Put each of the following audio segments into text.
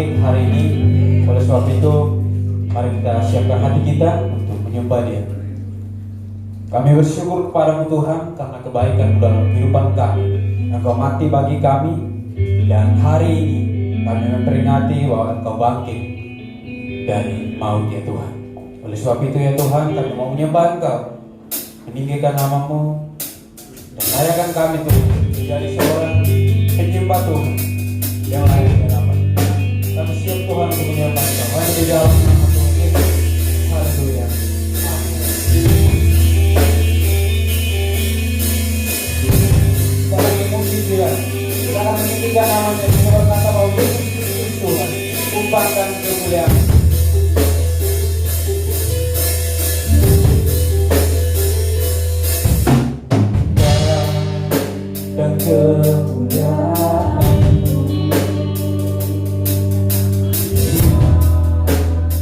bangkit hari ini. Oleh sebab itu, mari kita siapkan hati kita untuk menyembah Dia. Kami bersyukur kepadamu Tuhan karena kebaikan dalam kehidupan kami. Engkau mati bagi kami, dan hari ini kami memperingati bahwa Engkau bangkit dari maut ya Tuhan. Oleh sebab itu ya Tuhan, kami mau menyembah Engkau, meninggikan namamu, dan layakan kami Tuhan menjadi seorang penyembah Tuhan yang layak dan apa. Kami siap Tuhan untuk menyembah Engkau. Hanya di dalam nama Tuhan Yesus. Haleluya. Kita lagi muji Dia. Kita akan meninggikan namanya. Kita berkata bahwa Yesus Kristus Tuhan. Upah dan kemuliaan. Dan kemuliaan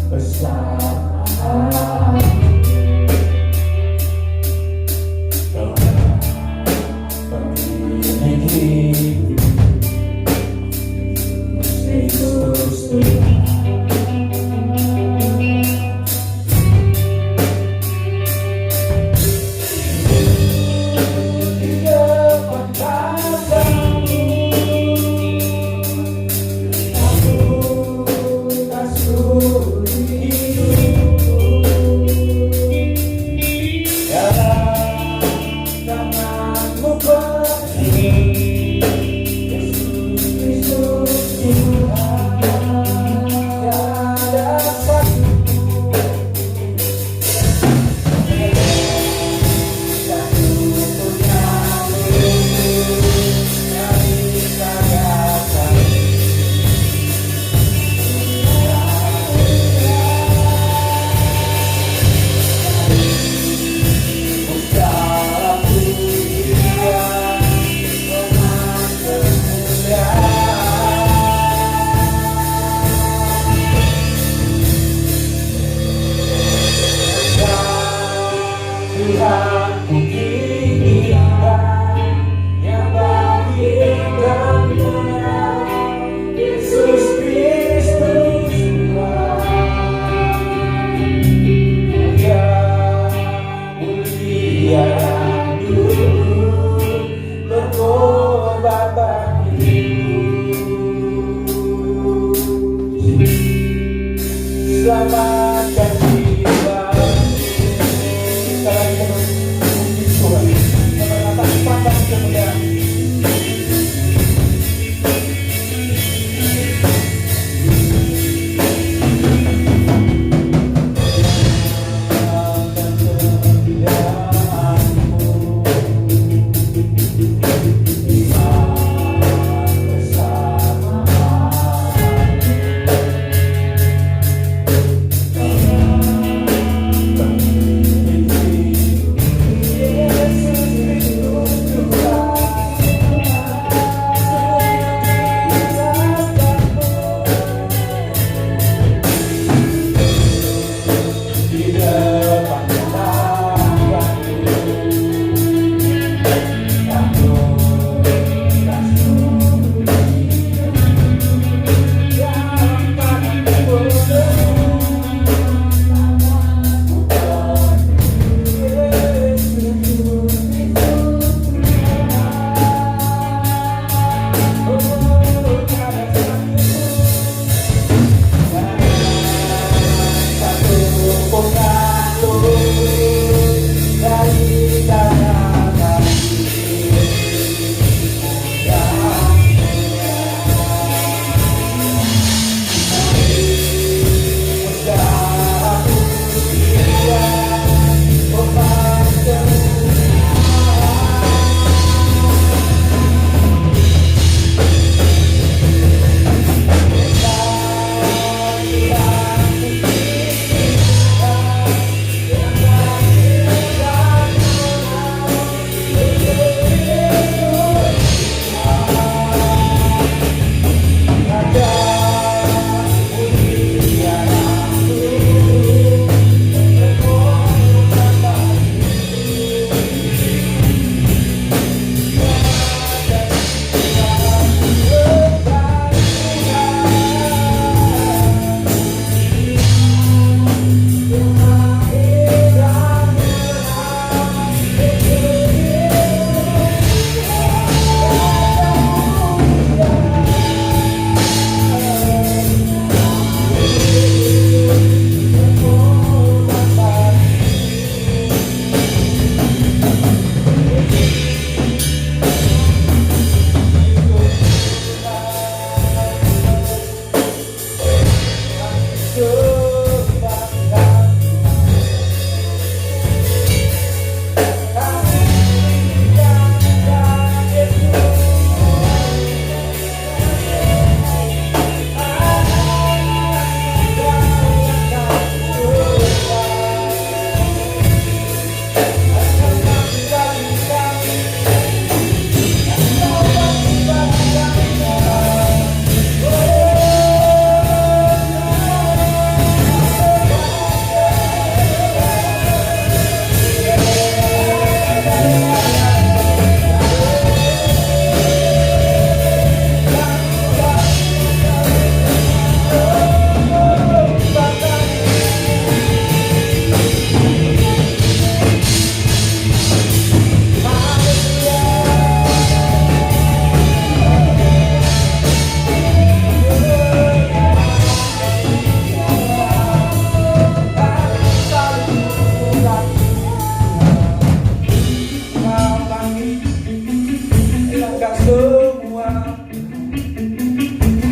bersama pemilik Kristus Tuhan. Selamatkan jiwa. Kita lagi memuji Tuhan. Kita berkata pandang kemuliaan.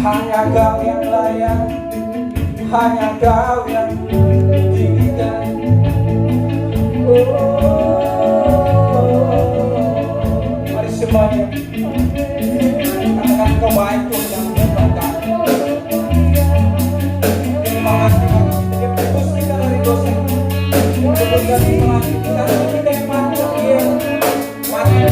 Hanya kau yang layak, hanya kau yang ditinggikan. Mari semuanya katakan kau baik Tuhan yang menyembuhkan. Terima kasih Dia bebas kita dari dosa, bebas dari mati kita, kita yang mati Dia mati.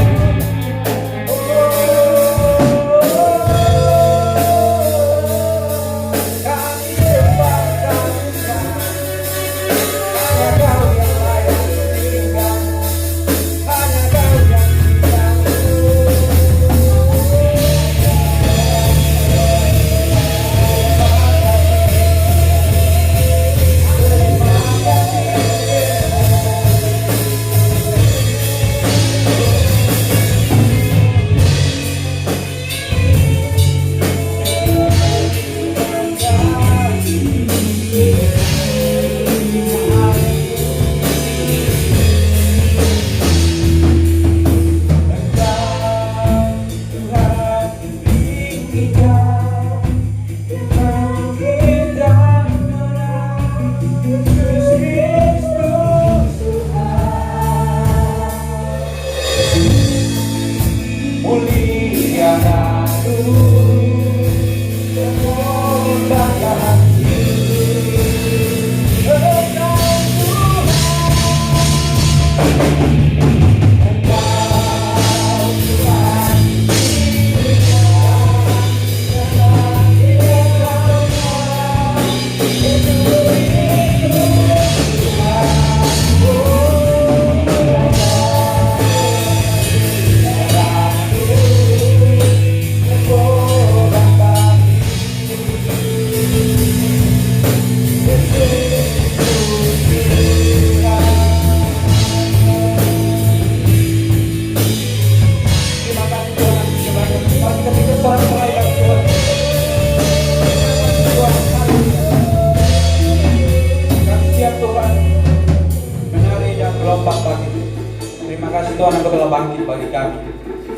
Terima kasih Tuhan Engkau telah bangkit bagi kami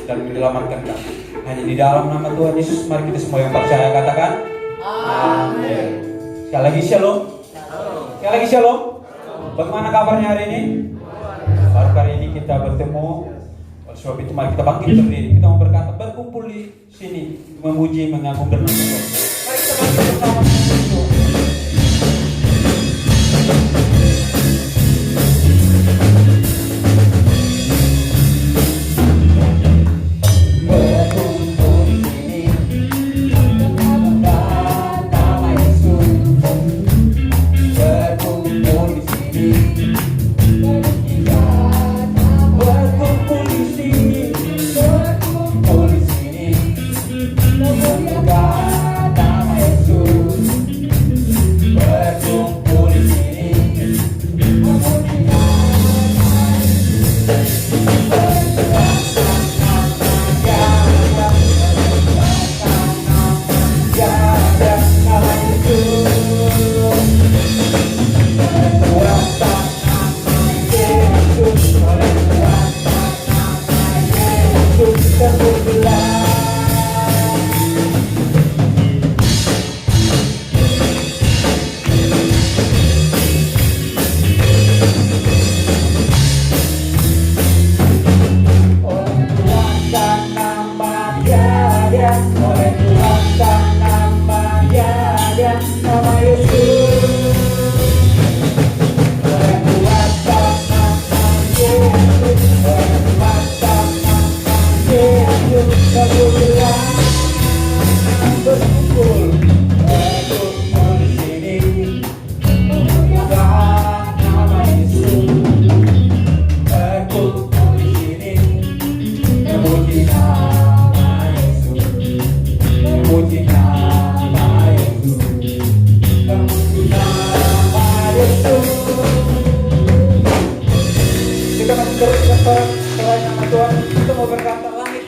dan menyelamatkan kami. Hanya di dalam nama Tuhan Yesus mari kita semua yang percaya katakan amin. Sekali lagi shalom. Sekali lagi shalom. Bagaimana kabarnya hari ini? Baru kali ini kita bertemu. Oleh sebab itu mari kita bangkit berdiri. Kita mau berkata berkumpul di sini memuji mengagung dan bersyukur. Mari kita bangkit bersama.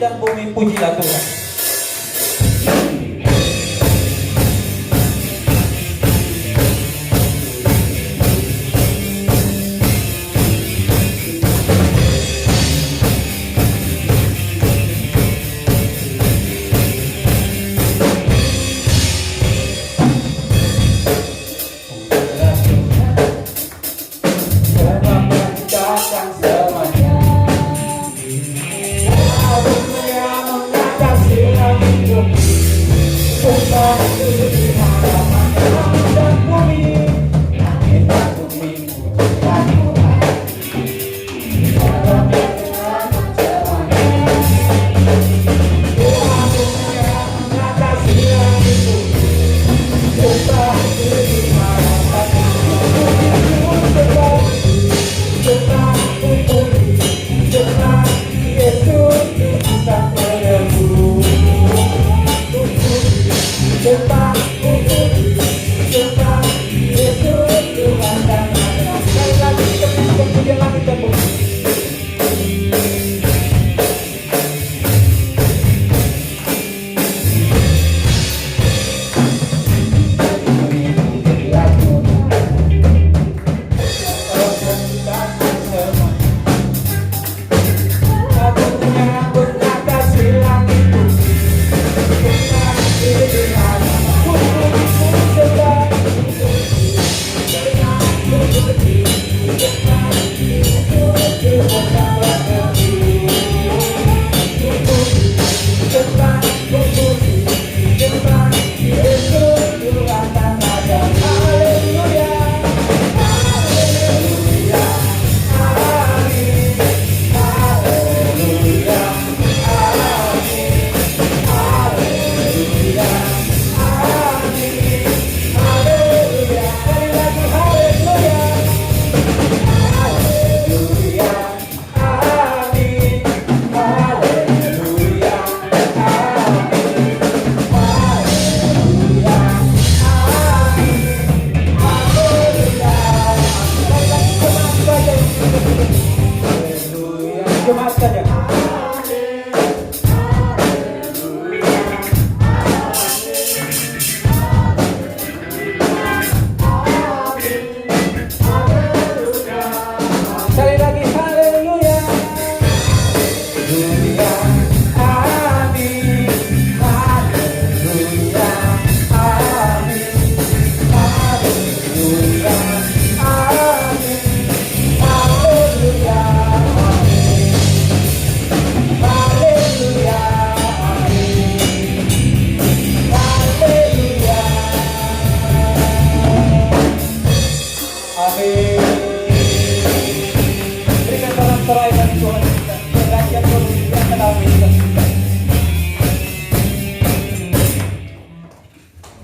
dan bumi, pujilah Tuhan.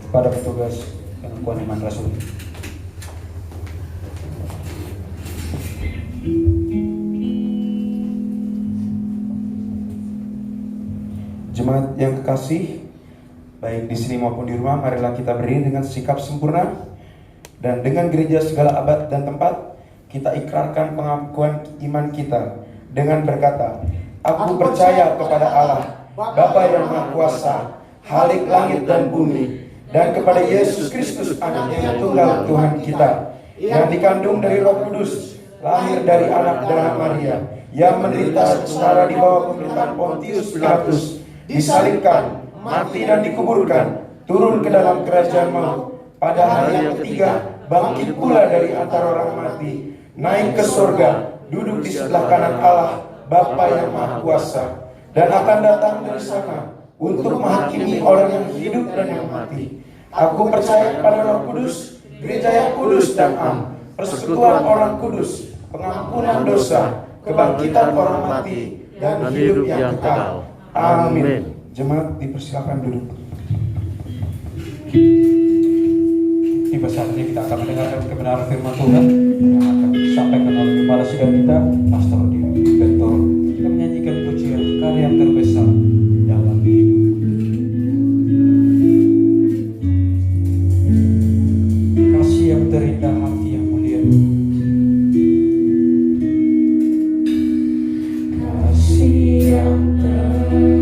Kepada petugas pengakuan iman Rasul. Jemaat yang kekasih, baik di sini maupun di rumah, marilah kita berdiri dengan sikap sempurna dan dengan gereja segala abad dan tempat kita ikrarkan pengakuan iman kita dengan berkata, Aku percaya kepada Allah, Bapa yang Maha Kuasa, Khalik langit dan bumi, dan kepada Yesus Kristus Anaknya yang tunggal Tuhan kita, yang dikandung dari Roh Kudus, lahir dari anak darah Maria, yang menderita secara di bawah pemerintahan Pontius Pilatus, disalibkan, mati dan dikuburkan, turun ke dalam kerajaan maut, pada hari yang ketiga bangkit pula dari antara orang mati, naik ke surga, duduk di sebelah kanan Allah Bapa yang Maha Kuasa, dan akan datang dari sana untuk menghakimi orang yang hidup dan yang mati. Aku percaya pada Roh Kudus, gereja yang kudus dan am, persekutuan orang kudus, pengampunan dosa, kebangkitan orang mati, dan hidup yang kekal. Amin. Jemaat dipersilakan duduk. Tiba saatnya kita akan mendengarkan kebenaran firman Tuhan yang akan disampaikan oleh kepala sidang kita, Pastor Dini Bentor. Kita menyanyikan pujian karya terbesar dalam hidup. Kasih yang terindah, hati yang mulia. Kasih yang terindah.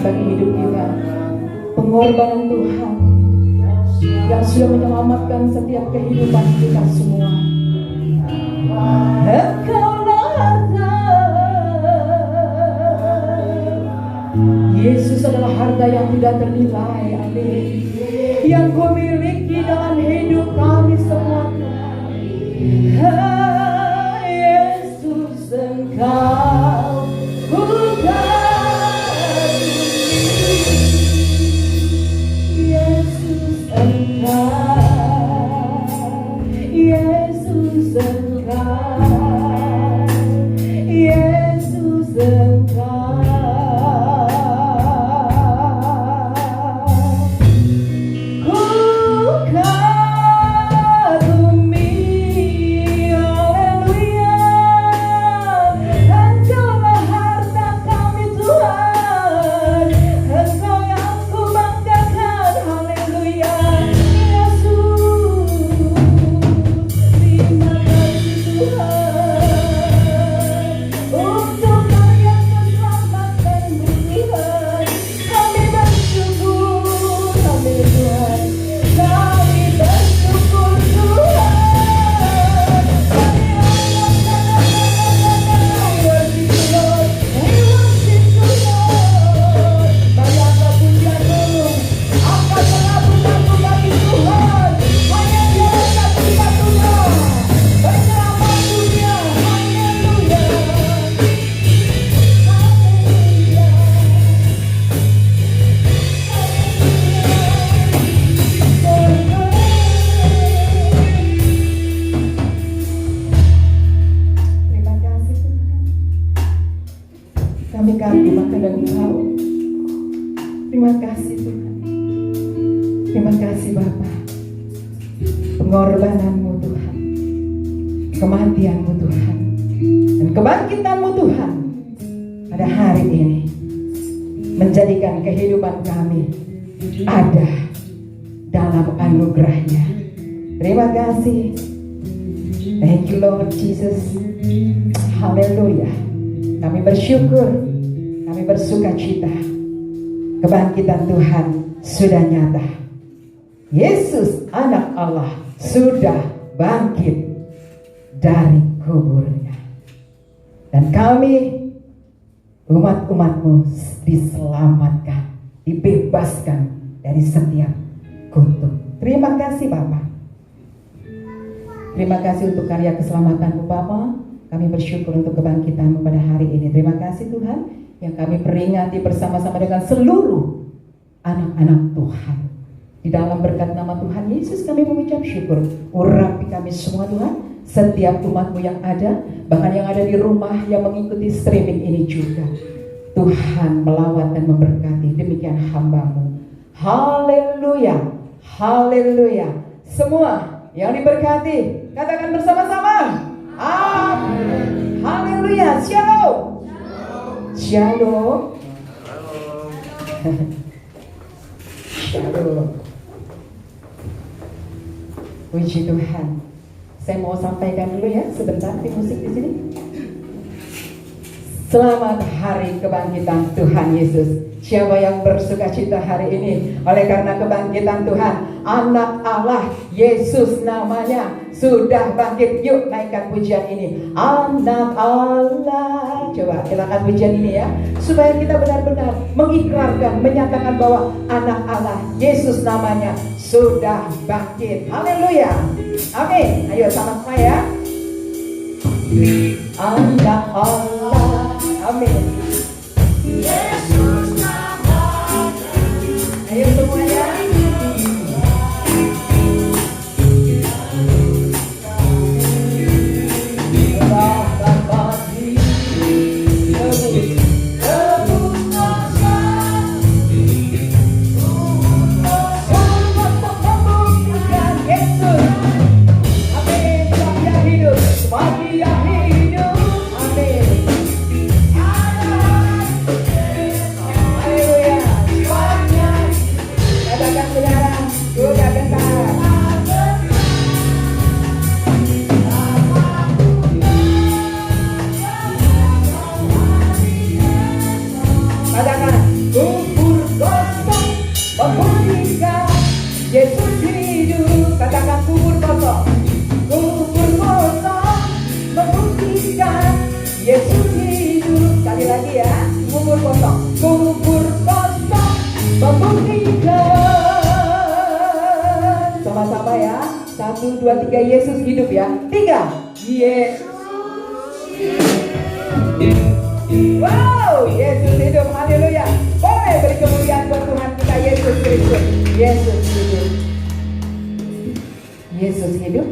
bagi hidup kita. Pengorbanan Tuhan yang sudah menyelamatkan setiap kehidupan kita semua. Engkaulah harta. Yesus adalah harta yang tidak ternilai. Amin. Yang kau miliki dalam hidup kami semua. Yesus, Engkau bukan Yesus, Engkau, Yesus, Engkau, Yesus, Engkau. Kami kagum akan Engkau. Terima kasih Tuhan. Terima kasih Bapa. Pengorbananmu Tuhan, kematianmu Tuhan, dan kebangkitanmu Tuhan pada hari ini menjadikan kehidupan kami ada dalam anugerah-Nya. Terima kasih. Thank you Lord Jesus. Haleluya. Kami bersyukur, kami bersuka cita. Kebangkitan Tuhan sudah nyata. Yesus anak Allah sudah bangkit dari kuburnya. Dan kami umat-umatmu diselamatkan, dibebaskan dari setiap kutuk. Terima kasih Bapak. Terima kasih untuk karya keselamatanmu Bapak. Kami bersyukur untuk kebangkitanmu pada hari ini. Terima kasih Tuhan yang kami peringati bersama-sama dengan seluruh anak-anak Tuhan. Di dalam berkat nama Tuhan Yesus kami mengucap syukur. Urapi kami semua Tuhan, setiap umatmu yang ada, bahkan yang ada di rumah yang mengikuti streaming ini juga. Tuhan melawat dan memberkati, demikian hamba-Mu. Haleluya, haleluya. Semua yang diberkati, katakan bersama-sama. Amin. Haleluya. Shalom. Shalom. Shalom. Puji Tuhan. Saya mau sampaikan dulu ya sebentar di musik di sini. Selamat hari kebangkitan Tuhan Yesus. Siapa yang bersuka cita hari ini oleh karena kebangkitan Tuhan, anak Allah Yesus namanya sudah bangkit. Yuk naikkan pujian ini, anak Allah. Coba silakan pujian ini ya, supaya kita benar-benar mengikrarkan, menyatakan bahwa anak Allah Yesus namanya sudah bangkit. Haleluya, amin. Ayo sama-sama ya, anak Allah, amin. Yesus namanya. Ayo semuanya. Amin. 2, 3, Yesus hidup ya. 3, Yesus. Wow, Yesus hidup, haleluya. Boleh beri kemuliaan buat Tuhan kita Yesus Kristus. Yesus hidup. Yesus hidup,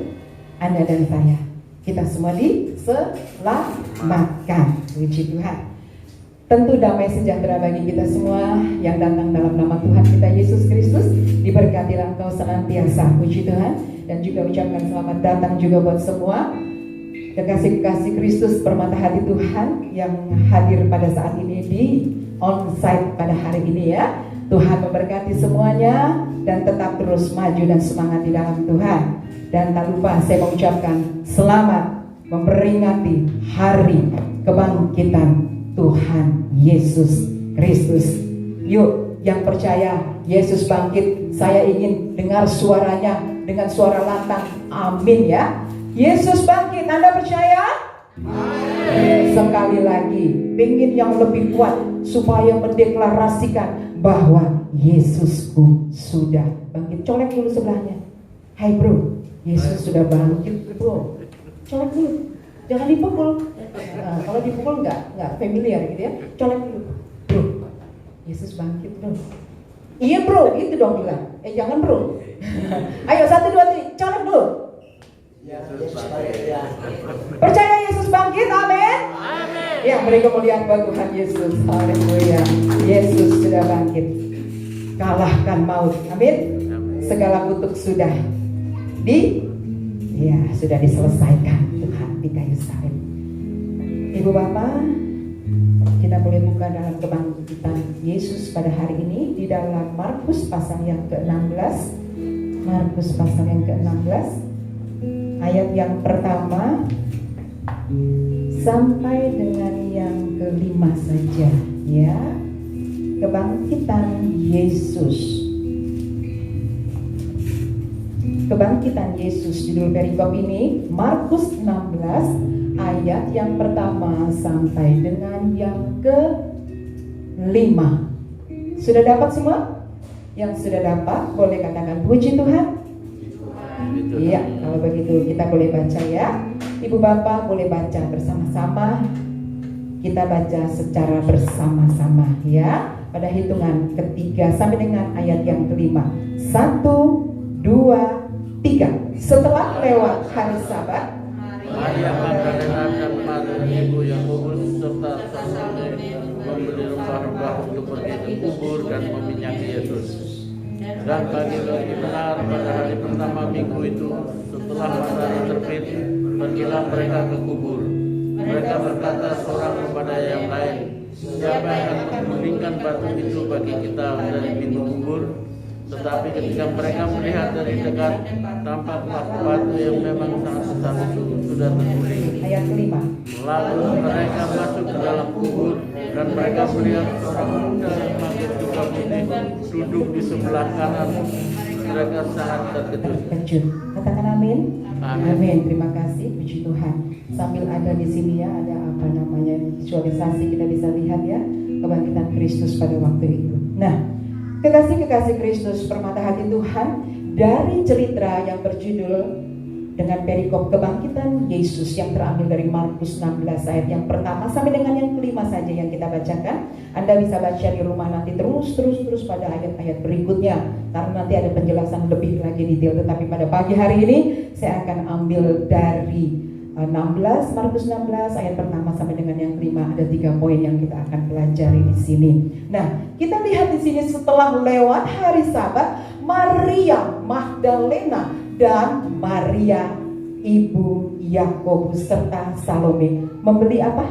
Anda dan saya. Kita semua diselamatkan. Puji Tuhan. Tentu damai sejahtera bagi kita semua yang datang dalam nama Tuhan kita Yesus Kristus. Diberkatilah engkau senantiasa, puji Tuhan. Dan juga ucapkan selamat datang juga buat semua kekasih-kekasih Kristus permata hati Tuhan yang hadir pada saat ini di onsite pada hari ini ya. Tuhan memberkati semuanya dan tetap terus maju dan semangat di dalam Tuhan. Dan tak lupa saya mengucapkan selamat memperingati hari kebangkitan Tuhan Yesus Kristus. Yuk yang percaya Yesus bangkit, saya ingin dengar suaranya dengan suara lantang, amin ya. Yesus bangkit, Anda percaya? Amin. Sekali lagi, ingin yang lebih kuat supaya mendeklarasikan bahwa Yesusku sudah bangkit. Colek dulu sebelahnya. Hai bro, Yesus sudah bangkit bro. Colek dulu. Jangan dipukul. Nah, kalau dipukul nggak familiar gitu ya. Colek dulu, bro. Yesus bangkit bro. Iya bro, gitu dong bilang. Jangan bro. Ayo 1, 2, 3, colek dulu. Percaya Yesus bangkit, amin. Ya, beri kemuliaan bagi Tuhan Yesus. Haleluya. Yesus sudah bangkit. Kalahkan maut, amin. Segala kutuk sudah sudah diselesaikan Tuhan di kayu salib. Ibu Bapak, kita boleh buka dalam kebangkitan Yesus pada hari ini di dalam Markus pasal yang ke-16. Markus pasal yang ke-16 ayat yang pertama sampai dengan yang ke-5 saja ya. Kebangkitan Yesus. Kebangkitan Yesus, judul perikop ini Markus 16 ayat yang pertama sampai dengan yang ke-5. Sudah dapat semua? Yang sudah dapat boleh katakan puji Tuhan. Iya, kalau begitu kita boleh baca ya. Ibu Bapak boleh baca bersama-sama. Kita baca secara bersama-sama ya. Pada hitungan ketiga sampai dengan ayat yang ke-5. 1, 2, 3. Setelah lewat hari Sabat, Maria Magdalena dan Maria ibu Yakobus serta Salome membeli rempah-rempah untuk pergi ke kubur dan meminyaki Yesus. Dan pagi-pagi benar pada hari pertama minggu itu, setelah matahari terbit, pergilah mereka ke kubur. Mereka berkata seorang kepada yang lain, siapa yang akan menggulingkan batu itu bagi kita dari pintu kubur? Tetapi ketika mereka melihat dari dekat, tampaklah batu yang memang sangat besar itu sudah terguling. Ayat kelima. Lalu mereka masuk ke dalam kubur dan mereka melihat seorang muda yang pakai jubah putih duduk di sebelah kanan. Mereka sangat terkejut. Katakan amin. Amin. Amin. Terima kasih, puji Tuhan. Sambil ada di sini ya, ada visualisasi kita bisa lihat ya kebangkitan Kristus pada waktu itu. Nah, kekasih-kekasih Kristus permata hati Tuhan, dari cerita yang berjudul dengan perikop kebangkitan Yesus yang terambil dari Markus 16 ayat yang pertama sampai dengan yang kelima saja yang kita bacakan. Anda bisa baca di rumah nanti terus pada ayat-ayat berikutnya karena nanti ada penjelasan lebih lagi detail. Tetapi pada pagi hari ini saya akan ambil dari Markus 16 ayat pertama sampai dengan yang kelima. Ada 3 poin yang kita akan pelajari di sini. Nah, kita lihat di sini setelah lewat hari Sabat, Maria Magdalena dan Maria ibu Yakobus serta Salome membeli apa?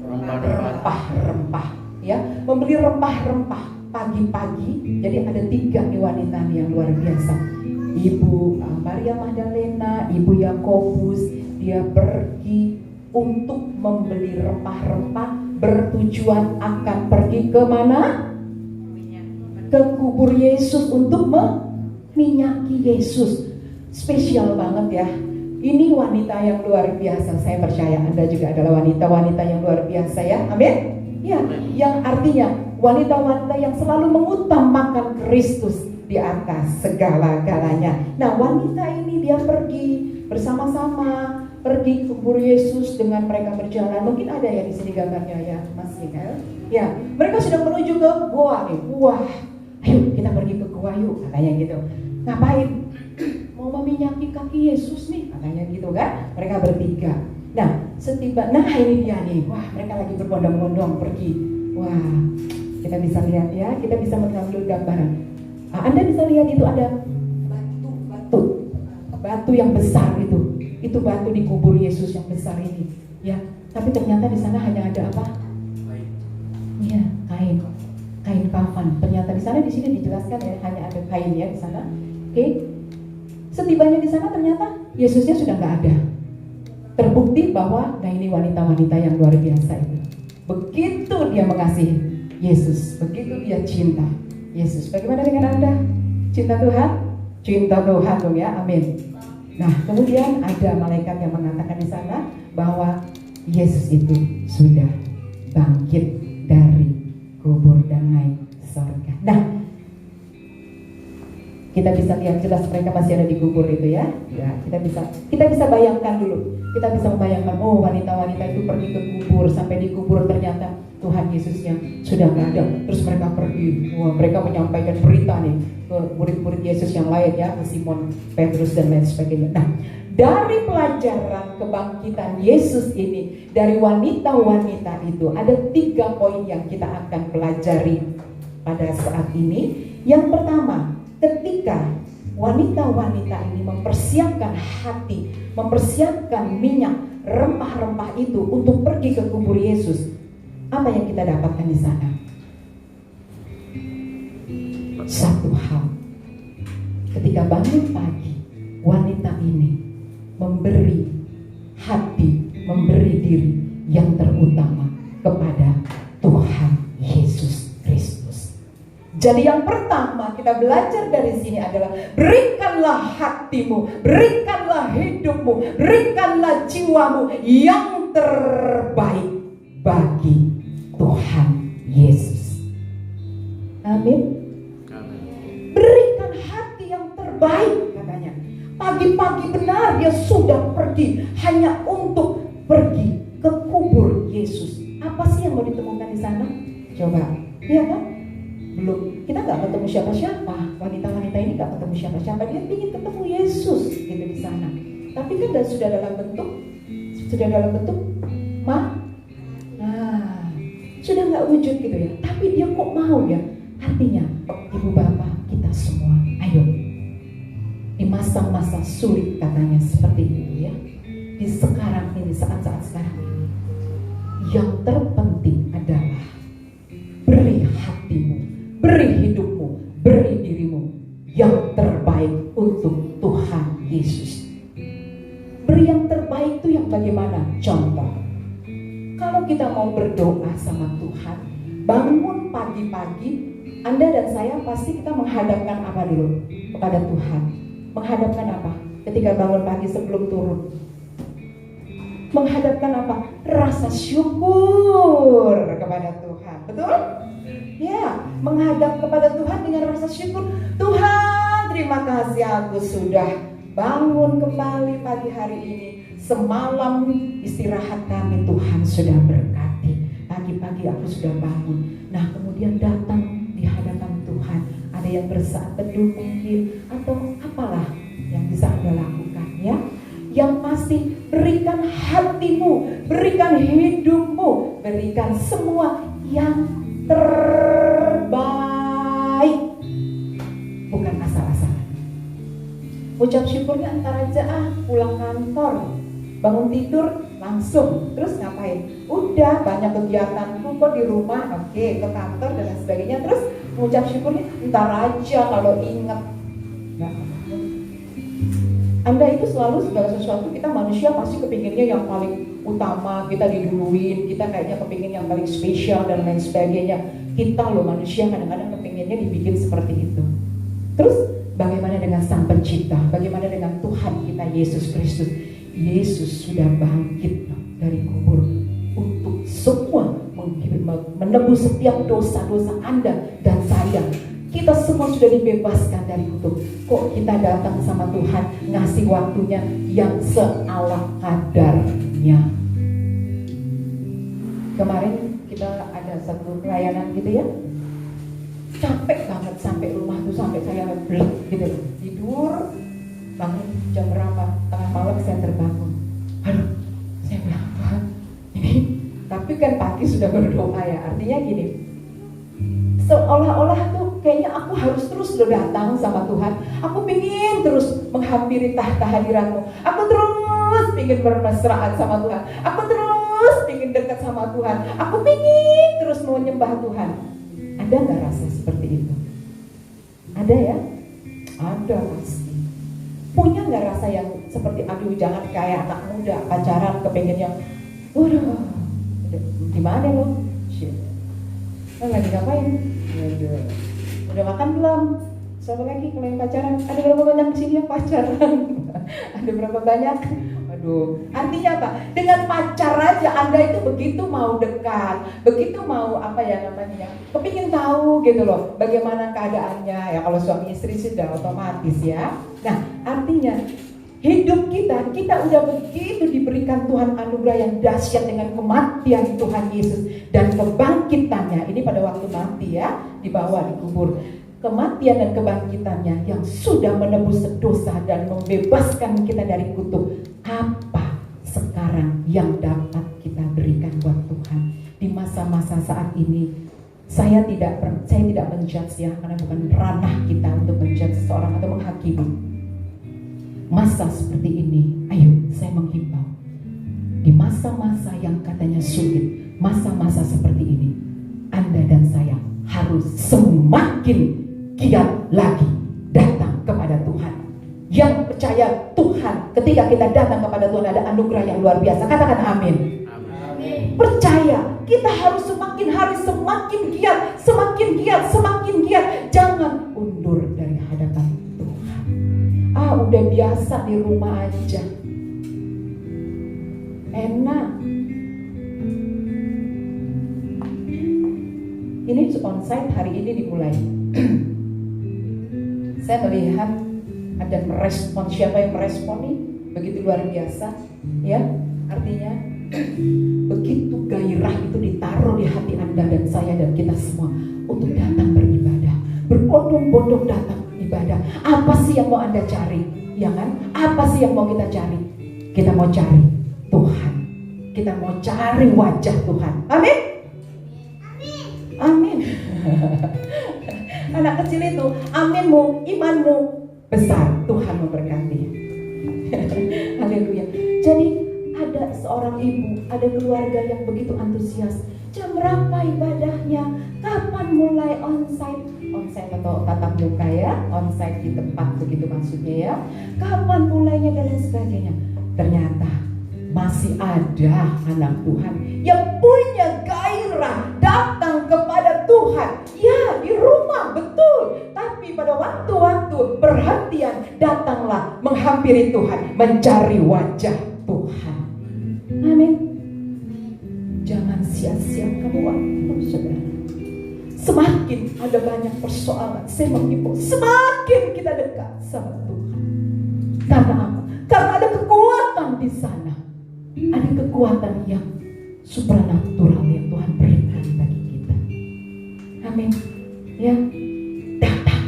Rempah-rempah ya, membeli rempah-rempah pagi-pagi. Jadi ada 3 nih wanita yang luar biasa. Ibu Maria Magdalena, ibu Yakobus, dia pergi untuk membeli rempah-rempah bertujuan akan pergi ke mana? Ke kubur Yesus untuk meminyaki Yesus. Spesial banget ya. Ini wanita yang luar biasa. Saya percaya Anda juga adalah wanita-wanita yang luar biasa ya. Amin. Ya, yang artinya wanita-wanita yang selalu mengutamakan Kristus di atas segala-galanya. Nah, wanita ini dia pergi bersama-sama, pergi ke kubur Yesus dengan mereka berjalan. Mungkin ada ya di sini gambarnya ya, Mas Mikael. Ya, mereka sudah menuju ke gua nih. Wah, ayo kita pergi ke gua yuk, katanya gitu. Ngapain? Mau meminyaki kaki Yesus nih, katanya gitu kan. Mereka bertiga. Nah, ini dia nih. Wah, mereka lagi berbondong-bondong pergi. Wah, kita bisa lihat ya, kita bisa mengambil gambaran. Anda bisa lihat itu ada batu yang besar itu. Itu batu di kubur Yesus yang besar ini. Ya, tapi ternyata di sana hanya ada apa? Iya, kain kafan. Ternyata di sana, di sini dijelaskan ya, hanya ada kain ya di sana. Oke. Setibanya di sana ternyata Yesusnya sudah nggak ada. Terbukti bahwa ini wanita-wanita yang luar biasa itu. Begitu dia mengasihi Yesus, begitu dia cinta Yesus. Bagaimana dengan Anda? Cinta Tuhan? Cinta Tuhan dong ya, amin. Nah, kemudian ada malaikat yang mengatakan di sana bahwa Yesus itu sudah bangkit dari kubur dan naik surga. Nah, kita bisa lihat jelas mereka masih ada di kubur itu ya. Ya, kita bisa bayangkan dulu. Kita bisa membayangkan, oh wanita-wanita itu pergi ke kubur, sampai di kubur ternyata Tuhan Yesusnya sudah nggak ada. Terus mereka pergi, mereka menyampaikan berita nih ke murid-murid Yesus yang lain ya, ke Simon, Petrus dan lain sebagainya. Nah, dari pelajaran kebangkitan Yesus ini, dari wanita-wanita itu, ada 3 poin yang kita akan pelajari pada saat ini. Yang pertama, ketika wanita-wanita ini mempersiapkan hati, mempersiapkan minyak, rempah-rempah itu untuk pergi ke kubur Yesus, apa yang kita dapatkan di sana? Satu hal, ketika bangun pagi, wanita ini memberi hati, memberi diri yang terutama kepada Tuhan Yesus Kristus. Jadi yang pertama kita belajar dari sini adalah berikanlah hatimu, berikanlah hidupmu, berikanlah jiwamu yang terbaik bagi Tuhan Yesus. Amin. Berikan hati yang terbaik katanya. Pagi-pagi benar dia sudah pergi hanya untuk pergi ke kubur Yesus. Apa sih yang mau ditemukan di sana? Coba, iya kan? Belum, kita nggak ketemu siapa-siapa. Wanita-wanita ini nggak ketemu siapa-siapa. Dia ingin ketemu Yesus gitu di sana. Tapi kan sudah dalam bentuk sudah nggak wujud gitu ya. Tapi dia kok mau ya? Artinya, ibu bapak kita semua, ayo di masa-masa sulit katanya seperti itu ya. Di sekarang ini, saat-saat sekarang ini, yang terpenting adalah beri hatimu, beri hidupmu, beri dirimu yang terbaik untuk Tuhan Yesus. Beri yang terbaik itu yang bagaimana? Contoh, kalau kita mau berdoa sama Tuhan, bangun pagi-pagi, Anda dan saya pasti kita menghadapkan apa dulu kepada Tuhan? Menghadapkan apa? Ketika bangun pagi sebelum turun, menghadapkan apa? Rasa syukur kepada Tuhan, betul? Ya, menghadap kepada Tuhan dengan rasa syukur. Tuhan, terima kasih aku sudah bangun kembali pagi hari ini. Semalam istirahat kami Tuhan sudah berkati. Pagi-pagi aku sudah bangun. Nah, kemudian datang di hadapan Tuhan. Ada yang bersaat teduh mungkin, atau apalah yang bisa Anda lakukan ya. Yang pasti berikan hatimu, berikan hidupmu, berikan semua yang terbaik, bukan asal-asalan. Ucap syukurnya antara aja pulang kantor, bangun tidur langsung, terus ngapain? Udah banyak kegiatanku kok di rumah, oke, ke kantor dan lain sebagainya. Terus mengucap syukurnya ntar aja kalau ingat. Anda itu selalu segala sesuatu, kita manusia pasti kepinginnya yang paling utama, kita diduluin, kita kayaknya kepingin yang paling spesial dan lain sebagainya. Kita loh manusia kadang-kadang kepinginnya dibikin seperti itu. Terus bagaimana dengan Sang Pencipta? Bagaimana dengan Tuhan kita Yesus Kristus? Yesus sudah bangkit dari kubur untuk semua menebus setiap dosa-dosa Anda dan saya. Kita semua sudah dibebaskan dari kutuk. Kok kita datang sama Tuhan ngasih waktunya yang seala kadarnya. Kemarin kita ada satu pelayanan gitu ya, capek banget sampai rumah tuh, sampai saya blek gitu, tidur, bangun jam berapa, tengah malam saya terbangun. Aduh, saya bilang Tuhan ini, tapi kan pagi sudah berdoa ya, artinya gini, seolah-olah tuh kayaknya aku harus terus datang sama Tuhan. Aku pingin terus menghampiri tahta hadiratmu. Aku terus pingin bermesraan sama Tuhan. Aku terus pingin dekat sama Tuhan. Aku pingin terus menyembah Tuhan. Ada nggak rasa seperti itu? Ada ya? Ada pasti. Punya nggak rasa yang seperti aduh jangan kayak anak muda pacaran kepengen yang waduh gimana lo? Lo lagi ngapain? Udah makan belum? Siapa lagi kalau yang pacaran? Ada berapa banyak di sini yang pacaran? Ada berapa banyak? Aduh, artinya apa? Dengan pacar aja Anda itu begitu mau dekat, begitu mau apa ya namanya, kepingin tahu gitu loh, bagaimana keadaannya ya. Kalau suami istri sudah otomatis ya. Nah, artinya hidup kita udah begitu diberikan Tuhan anugerah yang dahsyat dengan kematian Tuhan Yesus dan kebangkitannya. Ini pada waktu mati ya, dibawa dikubur. Kematian dan kebangkitannya yang sudah menebus dosa dan membebaskan kita dari kutuk. Apa sekarang yang dapat kita berikan buat Tuhan di masa-masa saat ini? Saya tidak menjudge ya, karena bukan ranah kita untuk menjudge seseorang atau menghakimi. Masa seperti ini, ayo saya menghimbau. Di masa-masa yang katanya sulit, masa-masa seperti ini, Anda dan saya harus semakin giat lagi datang kepada Tuhan. Yang percaya Tuhan, ketika kita datang kepada Tuhan ada anugerah yang luar biasa. Katakan amin. Amin. Percaya, kita harus semakin hari semakin giat, semakin giat, semakin giat. Jangan undur dari hadapan Tuhan. Udah biasa di rumah aja, enak. Ini onsite hari ini dimulai. Saya melihat ada merespon, siapa yang merespon nih begitu luar biasa ya. Artinya begitu gairah itu ditaruh di hati Anda dan saya dan kita semua untuk datang beribadah, berbondong-bondong datang ibadah. Apa sih yang mau Anda cari? Ya kan? Apa sih yang mau kita cari? Kita mau cari Tuhan. Kita mau cari wajah Tuhan. Amin. Amin. Anak kecil itu aminmu, imanmu besar, Tuhan memberkati. Haleluya. Jadi ada seorang ibu, ada keluarga yang begitu antusias. Jam berapa ibadahnya? Kapan mulai onsite? Onsite atau tatap muka ya, onsite di tempat begitu maksudnya ya. Kapan mulainya dan lain sebagainya. Ternyata masih ada anak Tuhan yang punya gairah datang kepada Tuhan. Ya, di rumah betul, tapi pada waktu-waktu perhatian datanglah menghampiri Tuhan, mencari wajah Tuhan. Amin. Jangan sia-siakan waktu, saudara. Semakin ada banyak persoalan, saya menghimbau semakin kita dekat sama Tuhan. Karena apa? Karena ada kekuatan di sana. Ada kekuatan yang supranatural yang Tuhan berikan bagi kita. Amin. Ya, datang.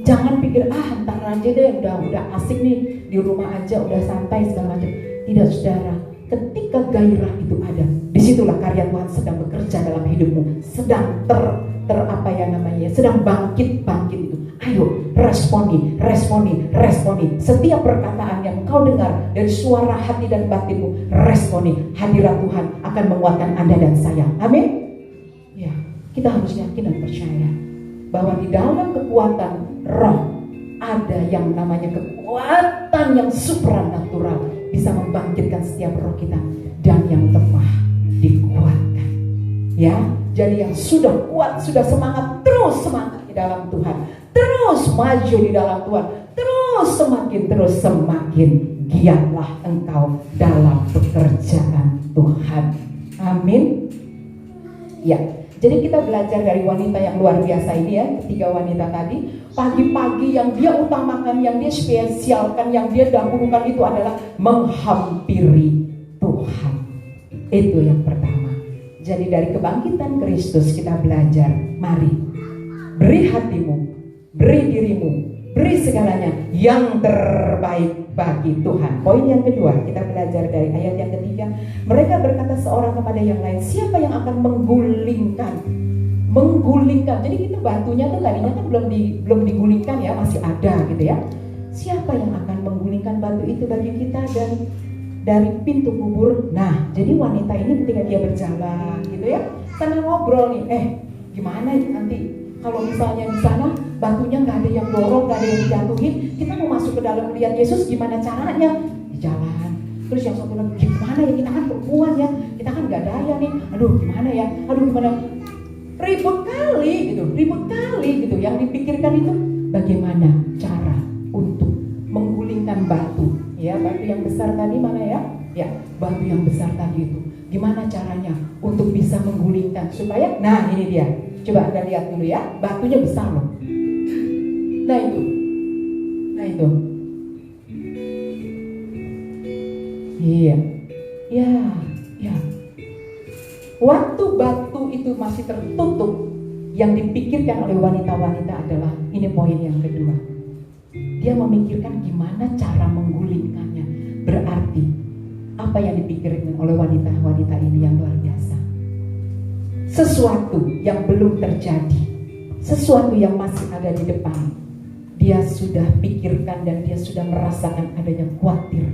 Jangan pikir ntar aja deh, udah asik nih di rumah aja, udah santai segala macam. Tidak, saudara. Ketika gairah itu ada, disitulah karya Tuhan sedang bekerja dalam hidupmu, sedang sedang bangkit itu. Ayo responi. Setiap perkataan yang engkau dengar dari suara hati dan batinmu, responi. Hadirat Tuhan akan menguatkan Anda dan saya. Amin. Ya, kita harus yakin dan percaya bahwa di dalam kekuatan roh ada yang namanya kekuatan yang supranatural, bisa membangkitkan setiap roh kita, dan yang lemah dikuatkan. Ya, jadi yang sudah kuat, sudah semangat, terus semangat di dalam Tuhan, terus maju di dalam Tuhan, terus semakin giatlah engkau dalam pekerjaan Tuhan. Amin. Ya, Jadi kita belajar dari wanita yang luar biasa ini ya, ketiga wanita tadi. Pagi-pagi yang dia utamakan, yang dia spesialkan, yang dia dahulukan itu adalah menghampiri Tuhan. Itu yang pertama. Jadi dari kebangkitan Kristus kita belajar, mari beri hatimu, beri dirimu, beri segalanya yang terbaik bagi Tuhan. Poin yang kedua, kita belajar dari ayat yang ketiga. Mereka berkata seorang kepada yang lain, siapa yang akan menggulingkan? Jadi kita batunya tuh tadinya kan belum digulingkan ya, masih ada gitu ya. Siapa yang akan menggulingkan batu itu bagi kita dari pintu kubur? Nah, jadi wanita ini ketika dia berjalan gitu ya, sambil ngobrol nih, gimana nanti kalau misalnya di sana batunya nggak ada yang dorong, nggak ada yang dijatuhin, kita mau masuk ke dalam melihat Yesus, gimana caranya? Di jalan. Terus yang satu lagi, gimana ya, kita kan perempuan ya, kita kan nggak daya nih, aduh gimana ya, aduh gimana? Ribut kali gitu. Yang dipikirkan itu bagaimana cara untuk menggulingkan batu. Ya, batu yang besar tadi mana ya? Ya, batu yang besar tadi itu. Gimana caranya untuk bisa menggulingkan supaya, nah ini dia. Coba Anda lihat dulu ya, batunya besar loh. Nah itu. Iya. Ya. Waktu batu itu masih tertutup, yang dipikirkan oleh wanita-wanita adalah, ini poin yang kedua. Dia memikirkan gimana cara menggulingkannya. Berarti apa yang dipikirkan oleh wanita-wanita ini yang luar biasa. Sesuatu yang belum terjadi, sesuatu yang masih ada di depan, dia sudah pikirkan dan dia sudah merasakan adanya khawatir.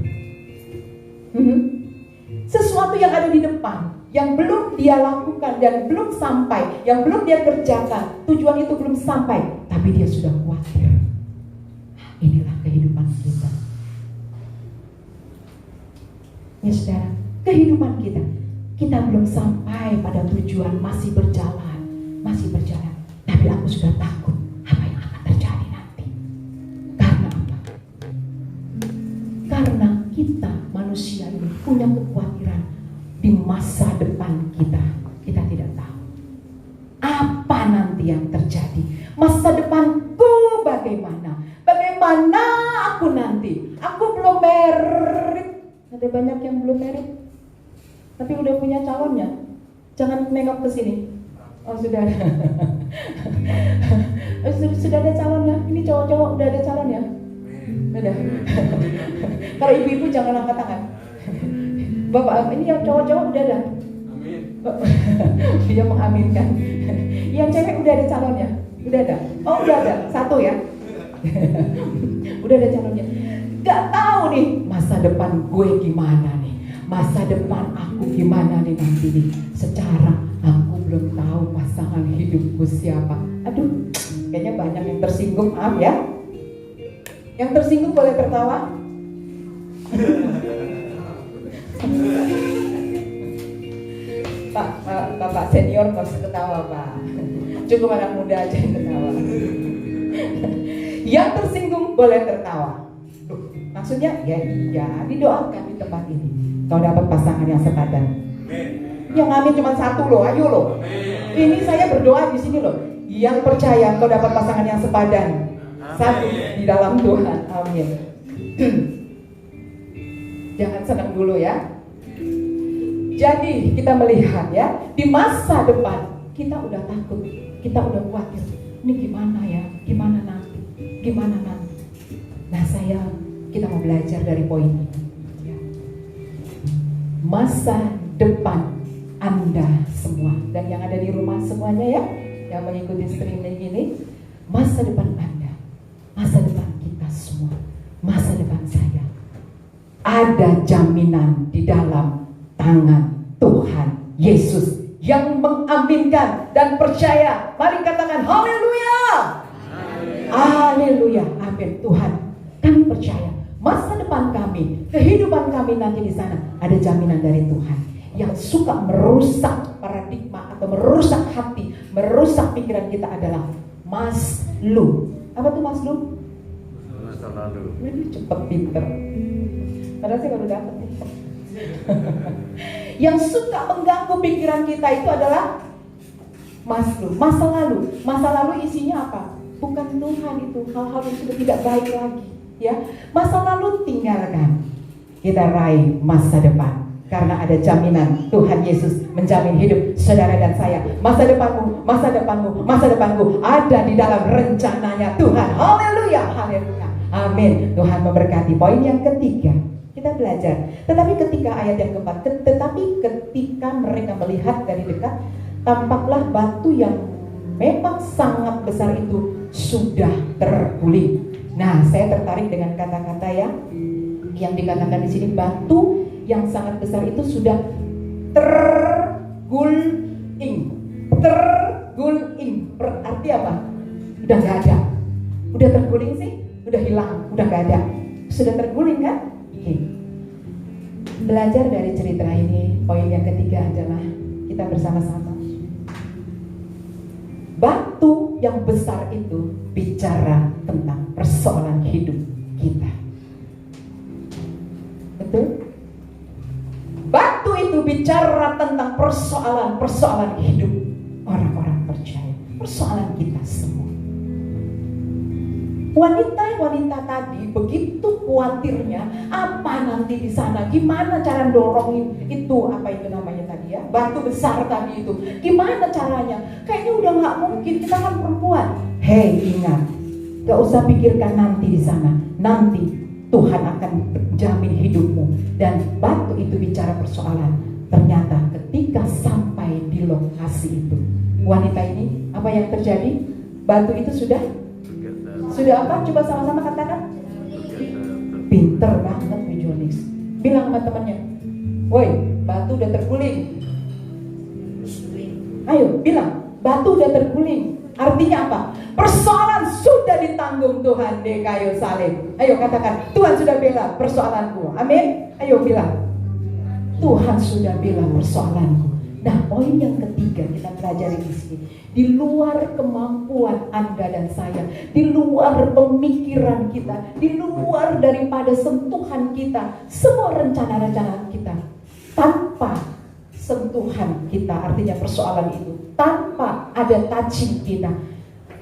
Sesuatu yang ada di depan, yang belum dia lakukan dan belum sampai, yang belum dia kerjakan, tujuan itu belum sampai, tapi dia sudah khawatir. Inilah kehidupan kita. Ya saudara, kehidupan kita. Kita belum sampai pada tujuan, masih berjalan. Tapi aku sudah takut apa yang akan terjadi nanti. Karena apa? Karena kita manusia ini punya kekhawatiran di masa depan kita. Kita tidak tahu apa nanti yang terjadi. Masa depanku bagaimana? Bagaimana aku nanti? Aku belum married. Ada banyak yang belum married, tapi udah punya calonnya. Jangan nengok ke sini. Oh sudah ada. Sudah ada calonnya. Ini cowok-cowok udah ada calonnya. Udah. Kalau ibu-ibu jangan angkat tangan. Bapak, ini yang cowok-cowok udah ada. Amin. Dia mengaminkan. Yang cewek udah ada calonnya. Udah ada. Oh udah ada. Satu ya. Udah ada calonnya. Gak tahu nih masa depan gue gimana nih. Masa depan aku gimana nih nanti nih. Secara aku belum tahu pasangan hidupku siapa. Aduh, kayaknya banyak yang tersinggung, maaf ya. Yang tersinggung boleh tertawa. Pak, Bapak senior nggak usah ketawa Pak. Cukup anak muda aja yang ketawa. Yang tersinggung boleh tertawa. Maksudnya ya iya, didoakan di tempat ini. Kau dapat pasangan yang sepadan. Yang amin cuma satu loh, ayo loh. Ini saya berdoa di sini loh. Yang percaya kau dapat pasangan yang sepadan. Satu di dalam Tuhan, amin. Jangan senang dulu ya. Jadi kita melihat ya, di masa depan kita udah takut, kita udah khawatir. Ini gimana ya? Gimana nanti? Nah kita mau belajar dari poin ini. Masa depan Anda semua dan yang ada di rumah semuanya ya, yang mengikuti streaming ini, masa depan Anda, masa depan kita semua, masa depan saya, ada jaminan di dalam tangan Tuhan Yesus yang mengaminkan dan percaya. Mari katakan haleluya. Haleluya. Amin. Tuhan, kami percaya masa depan kami, kehidupan kami nanti di sana ada jaminan dari Tuhan yang suka merusak paradigma atau merusak hati, merusak pikiran kita adalah maslu. Apa tuh maslu? Masa lalu. Ini cepet pinter. Padahal saya baru dapat nih. Yang suka mengganggu pikiran kita itu adalah Masa lalu isinya apa? Bukan Tuhan itu, hal-hal yang sudah tidak baik lagi, ya. Masa lalu tinggalkan. Kita raih masa depan. Karena ada jaminan Tuhan Yesus menjamin hidup saudara dan saya. Masa depanmu ada di dalam rencananya Tuhan. Haleluya, haleluya. Amin. Tuhan memberkati. Poin yang ketiga, kita belajar. Tetapi ketika ayat yang keempat, ketika mereka melihat dari dekat, tampaklah batu yang memang sangat besar itu sudah terguling. Nah, saya tertarik dengan kata-kata yang dikatakan di sini, batu yang sangat besar itu sudah terguling. Berarti apa? Udah gak ada. Udah terguling sih, udah hilang, udah gak ada. Sudah terguling kan? Oke. Belajar dari cerita ini, poin yang ketiga adalah kita bersama-sama. Batu yang besar itu bicara tentang persoalan hidup kita. Betul? Batu itu bicara tentang persoalan hidup orang-orang percaya, persoalan kita semua. Wanita tadi begitu khawatirnya, apa nanti di sana, gimana cara dorongin itu, apa itu namanya tadi ya, batu besar tadi itu, gimana caranya? Kayaknya udah nggak mungkin, kita kan perempuan. Hei, ingat, gak usah pikirkan nanti di sana, nanti Tuhan akan jamin hidupmu. Dan batu itu bicara persoalan. Ternyata ketika sampai di lokasi itu, wanita ini, apa yang terjadi? Batu itu sudah apa? Coba sama-sama katakan. Pinter banget nih Jonis. Bilang sama temannya, woi, batu udah terguling. Ayo bilang, batu udah terguling. Artinya apa? Persoalan sudah ditanggung Tuhan di kayu salib. Ayo katakan, Tuhan sudah bela persoalanku. Amin. Ayo bilang, Tuhan sudah bela persoalanku. Nah, poin yang ketiga kita pelajari di sini. Di luar kemampuan Anda dan saya, di luar pemikiran kita, di luar daripada sentuhan kita, semua rencana-rencana kita, tanpa sentuhan kita, artinya persoalan itu, tanpa ada touching kita,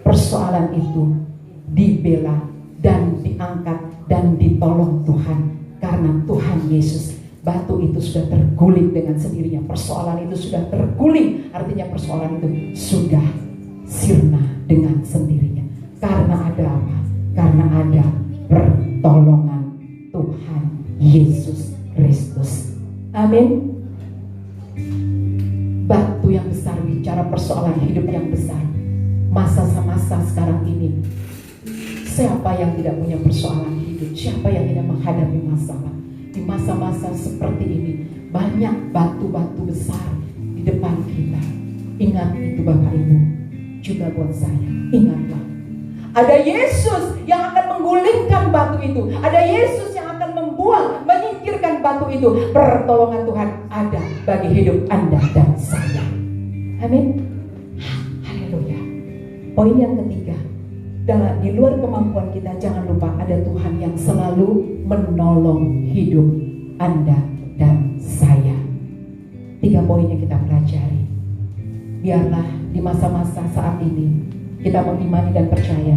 persoalan itu dibela dan diangkat dan ditolong Tuhan. Karena Tuhan Yesus, batu itu sudah terguling dengan sendirinya. Persoalan itu sudah terguling, artinya persoalan itu sudah sirna dengan sendirinya. Karena ada apa? Karena ada pertolongan Tuhan Yesus Kristus. Amin. Batu yang besar bicara persoalan hidup yang besar. Masa-masa sekarang ini, siapa yang tidak punya persoalan hidup? Siapa yang tidak menghadapi masalah? Di masa-masa seperti ini, banyak batu-batu besar di depan kita. Ingat itu Bapak Ibu, juga buat saya. Ingatlah, ada Yesus yang akan menggulingkan batu itu. Ada Yesus yang akan membuang, menyingkirkan batu itu. Pertolongan Tuhan ada bagi hidup Anda dan saya. Amin. Haleluya. Poin yang ketiga, di luar kemampuan kita, jangan lupa ada Tuhan yang selalu menolong hidup Anda dan saya. 3 poin yang kita pelajari. Biarlah di masa-masa saat ini kita mengimani dan percaya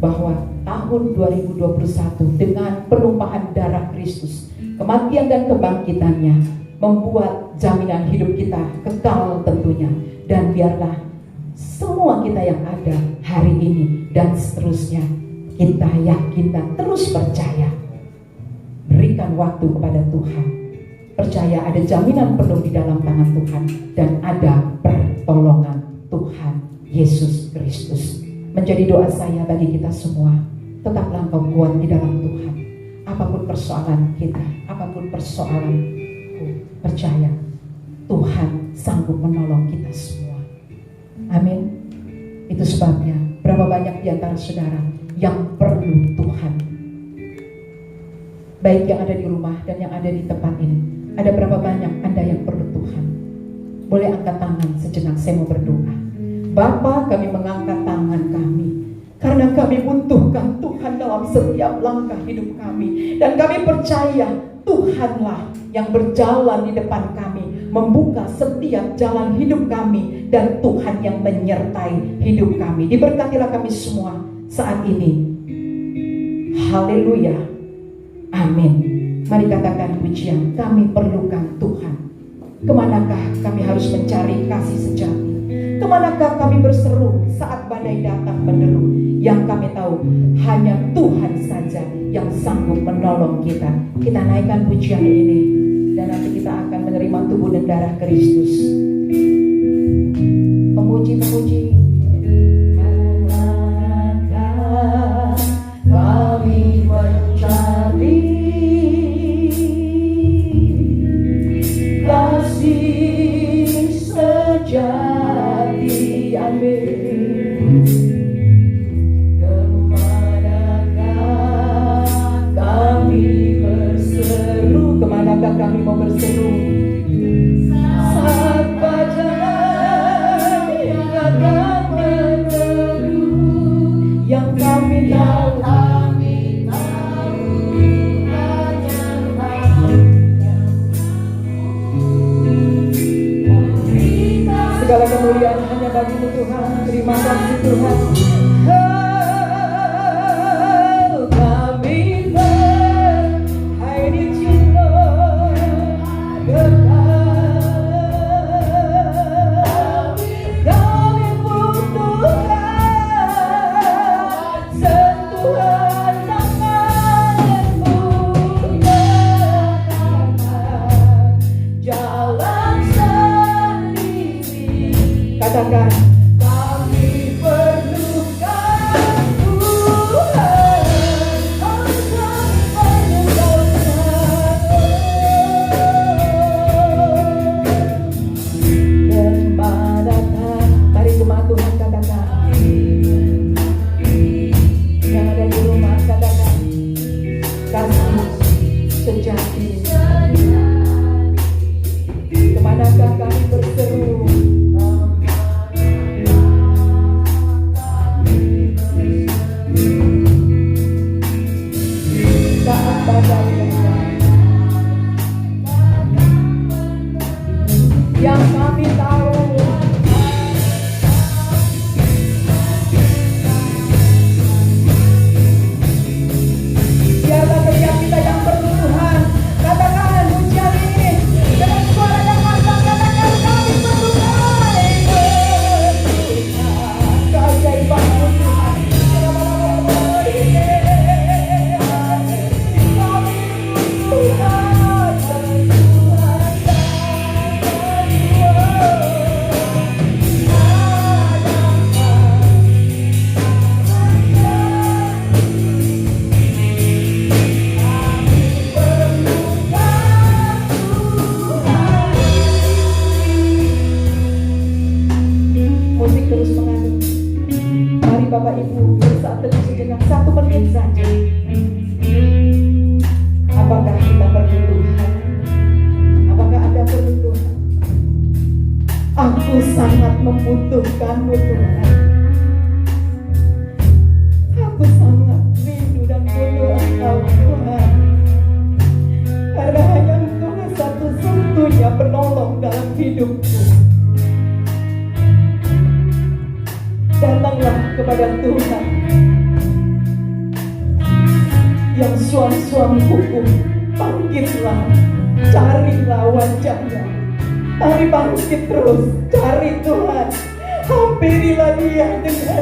bahwa tahun 2021 dengan penumpahan darah Kristus, kematian dan kebangkitannya membuat jaminan hidup kita kekal tentunya. Dan biarlah semua kita yang ada hari ini dan seterusnya, kita yakin dan terus percaya. Berikan waktu kepada Tuhan. Percaya ada jaminan penuh di dalam tangan Tuhan. Dan ada pertolongan Tuhan Yesus Kristus. Menjadi doa saya bagi kita semua, tetaplah engkau kuat di dalam Tuhan. Apapun persoalan kita, apapun persoalanku, percaya Tuhan sanggup menolong kita semua. Amin. Itu sebabnya berapa banyak di antara saudara yang perlu Tuhan, baik yang ada di rumah dan yang ada di tempat ini. Ada berapa banyak Anda yang perlu Tuhan? Boleh angkat tangan sejenak, saya mau berdoa. Bapa, kami mengangkat tangan kami karena kami butuhkan Tuhan dalam setiap langkah hidup kami. Dan kami percaya Tuhanlah yang berjalan di depan kami, membuka setiap jalan hidup kami, dan Tuhan yang menyertai hidup kami. Diberkatilah kami semua saat ini. Haleluya. Amin. Mari katakan pujian, kami perlukan Tuhan. Kemanakah kami harus mencari kasih sejati? Kemanakah kami berseru saat badai datang menderu? Yang kami tahu hanya Tuhan saja yang sanggup menolong kita. Kita naikkan pujian ini, dan nanti kita akan menerima tubuh dan darah Kristus. Pemuji-pemuji. Kemanakah kami mencari kasih sejati? Amin. Kemanakah kami berseru? Kemanakah kami mau berseru? Saat badai yang akan menderu, yang kami tahu segala kemuliaan hanya bagi-Mu Tuhan. Terima kasih Tuhan. Oh, kami I need you Lord. Kami butuhkan sentuhan tangan-Mu, jalan sendiri. Katakan, kami perlukan Tuhan, akan menyembuhkan. Dan manakah, mari jemaat Tuhan katakan, yang ada di rumah katakan, kasih sejati. Kemanakah kami berseru? Saat badai datang, yang kami tahu biarlah setiap kita yang perlu Tuhan. Katakan pujian ini dengan suara yang lantang. Katakan, kami perlukan keajaiban-Mu Tuhan. Musik terus mengadu. Mari Bapak Ibu bersaat teduh sejenak 1 menit saja. Apakah kita perlu Tuhan? Apakah Anda perlu Tuhan? Aku sangat membutuhkan-Mu Tuhan. Aku sangat rindu dan butuh Engkau Tuhan. Karena hanya Engkau satu-satunya penolong dalam hidupku. Datanglah kepada Tuhan yang suam-suam hukum. Bangkitlah, carilah wajahnya. Mari bangkit terus, cari Tuhan. Hampirilah Dia dengan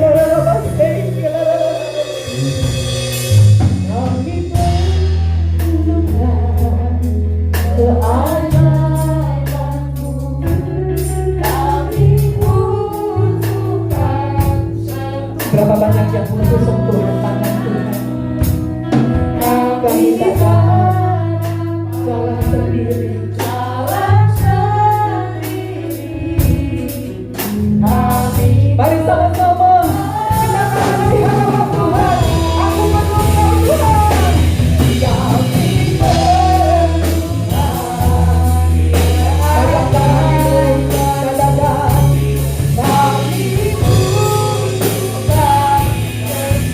kami perlukan keajaiban-Mu. Kami butuhkan berapa banyak yang butuh sentuhan tangan Tuhan. Kami tak dapat jalan sendiri. Mari sama-sama kita katakan di hadapan Tuhan, aku perlukan Tuhan. Kami perlukan. Mari angkat hatimu, katakan, kami butuhkan sentuhan.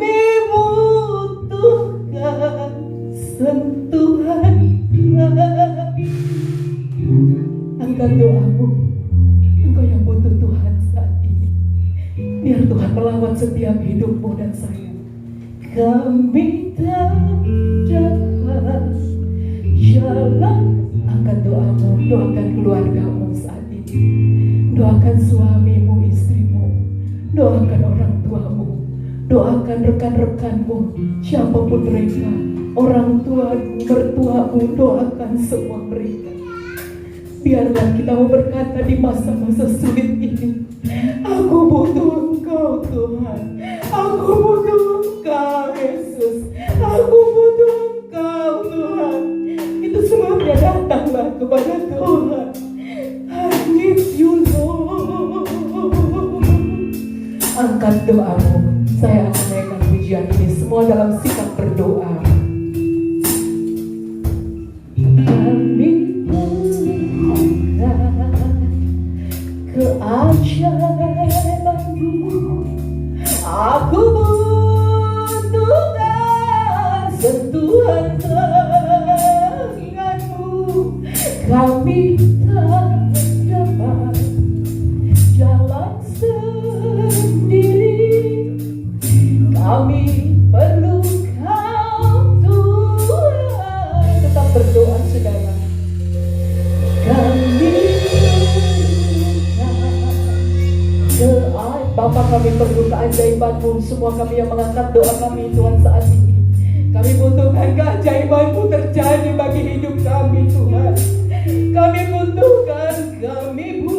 Kami butuhkan sentuhan. Angkat doamu. Engkau yang butuh Tuhan saat ini. Biar Tuhan melawat setiap hidupmu dan saya. Kami tak dapat jalan. Angkat doamu, doakan keluargamu saat ini. Doakan suamimu, istrimu. Doakan orang tuamu. Doakan rekan-rekanmu, siapapun mereka. Orang tuamu, mertuamu, doakan semua mereka. Biarlah kita mau berkata di masa-masa sulit ini, aku butuh Engkau Tuhan, aku butuh Engkau Yesus, aku butuh Engkau Tuhan. Itu sebabnya datanglah kepada Tuhan. I need you Lord. Angkat doamu. Saya akan menaikkan pujian ini semua dalam sikap berdoa. Kami keajaibanmu, aku butuhkan sentuhan tanganmu. Kami tak dapat jalan sendiri, kami perlu Kau Tuhan. Tetap berdoa saudara. Bapa, kami perlu keajaiban-Mu. Semua kami yang mengangkat doa kami Tuhan saat ini, kami butuhkan keajaiban-Mu terjadi bagi hidup kami Tuhan. Kami butuhkan keajaiban-Mu.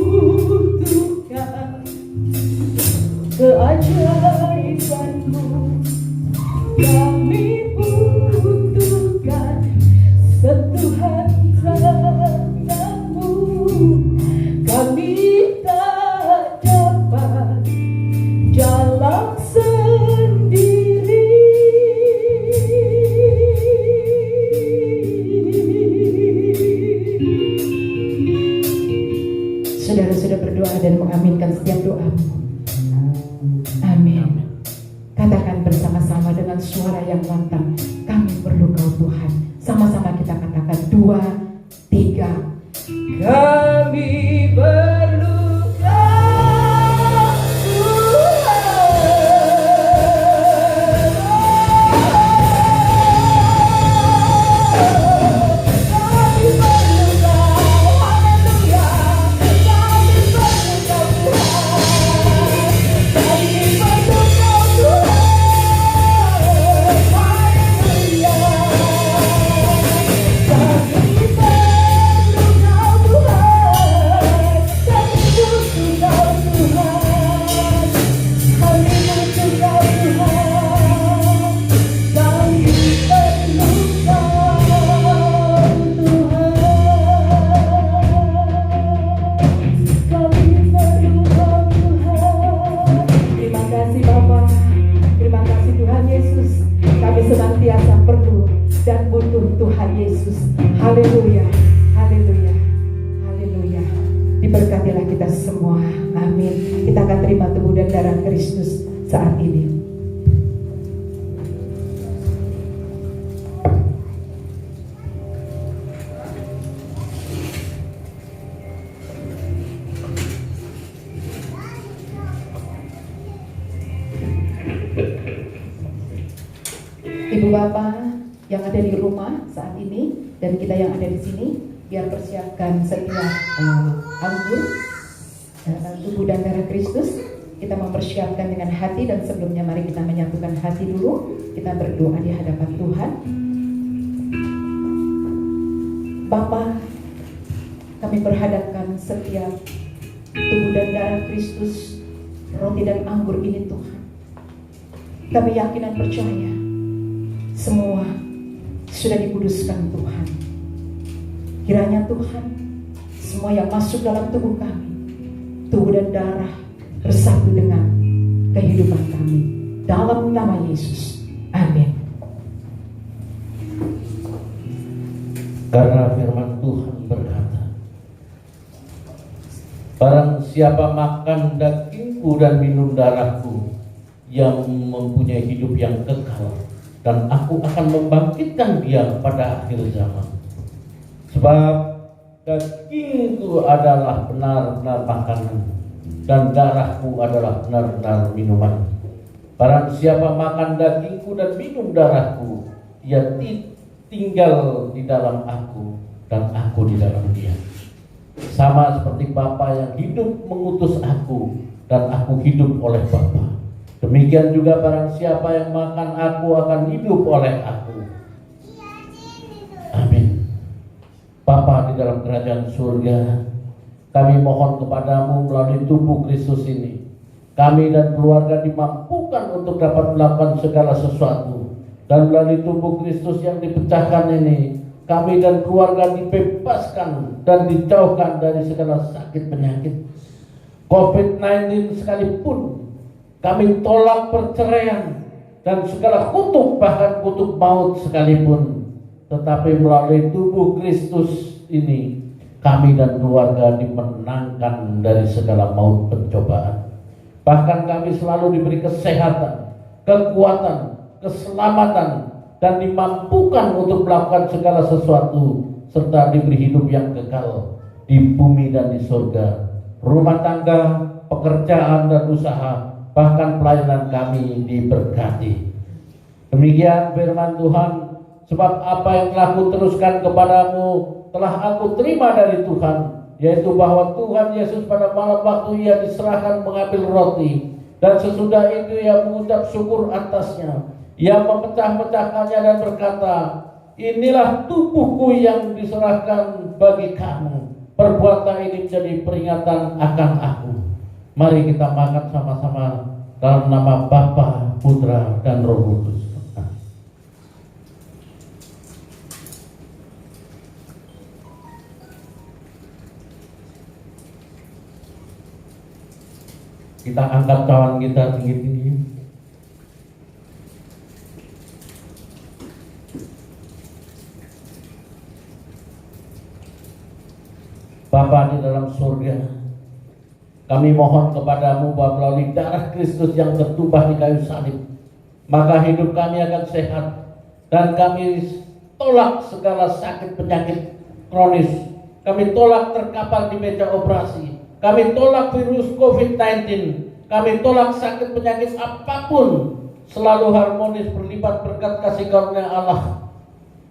Kami butuhkan sentuhan tangan-Mu. Kami tak dapat jalan sendiri. Saudara sudah berdoa dan mengaminkan setiap doamu. Amin. Katakan bersama-sama dengan suara yang lantang, kami perlu Kau Tuhan. Sama-sama kita katakan 2, 3. Kami perlu Kau Haleluya, haleluya, haleluya. Diberkatilah kita semua, amin. Kita akan terima tubuh dan darah Kristus saat ini. Ibu bapak yang ada di rumah saat ini dan kita yang ada di sini, biar persiapkan setiap anggur tubuh dan darah Kristus. Kita mempersiapkan dengan hati, dan sebelumnya mari kita menyatukan hati dulu. Kita berdoa di hadapan Tuhan. Bapa, kami perhadapkan setiap tubuh dan darah Kristus, roti dan anggur ini Tuhan. Kami yakin dan percaya semua sudah dikuduskan Tuhan. Kiranya Tuhan, semua yang masuk dalam tubuh kami, tubuh dan darah, bersatu dengan kehidupan kami. Dalam nama Yesus, amin. Karena firman Tuhan berkata, barang siapa makan dagingku dan minum darahku, yang mempunyai hidup yang kekal, dan aku akan membangkitkan dia pada akhir zaman. Sebab dagingku adalah benar-benar makanan, dan darahku adalah benar-benar minuman. Barang siapa makan dagingku dan minum darahku, ia tinggal di dalam aku dan aku di dalam dia. Sama seperti Bapa yang hidup mengutus aku dan aku hidup oleh Bapa, demikian juga barang siapa yang makan aku akan hidup oleh aku. Amin. Bapa di dalam kerajaan surga, kami mohon kepadamu melalui tubuh Kristus ini, kami dan keluarga dimampukan untuk dapat melakukan segala sesuatu. Dan melalui tubuh Kristus yang dipecahkan ini, kami dan keluarga dibebaskan dan dijauhkan dari segala sakit penyakit. COVID-19 sekalipun, kami tolak perceraian dan segala kutuk, bahkan kutuk maut sekalipun. Tetapi melalui tubuh Kristus ini, kami dan keluarga dimenangkan dari segala maut pencobaan. Bahkan kami selalu diberi kesehatan, kekuatan, keselamatan, dan dimampukan untuk melakukan segala sesuatu, serta diberi hidup yang kekal di bumi dan di surga. Rumah tangga, pekerjaan dan usaha, bahkan pelayanan kami diberkati. Demikian firman Tuhan. Sebab apa yang telah kuteruskan kepadamu telah aku terima dari Tuhan, yaitu bahwa Tuhan Yesus pada malam waktu ia diserahkan mengambil roti, dan sesudah itu ia mengucap syukur atasnya. Ia memecah-mecahkannya dan berkata, inilah tubuhku yang diserahkan bagi kamu. Perbuatan ini menjadi peringatan akan aku. Mari kita makan sama-sama dalam nama Bapa, Putra, dan Roh Kudus. Kita angkat cawan kita tinggi-tinggi. Bapa di dalam surga, kami mohon kepadamu bahwa melalui darah Kristus yang tertumpah di kayu salib, maka hidup kami akan sehat, dan kami tolak segala sakit penyakit kronis. Kami tolak terkapar di meja operasi. Kami tolak virus COVID-19. Kami tolak sakit penyakit apapun. Selalu harmonis berlipat berkat kasih karunia Allah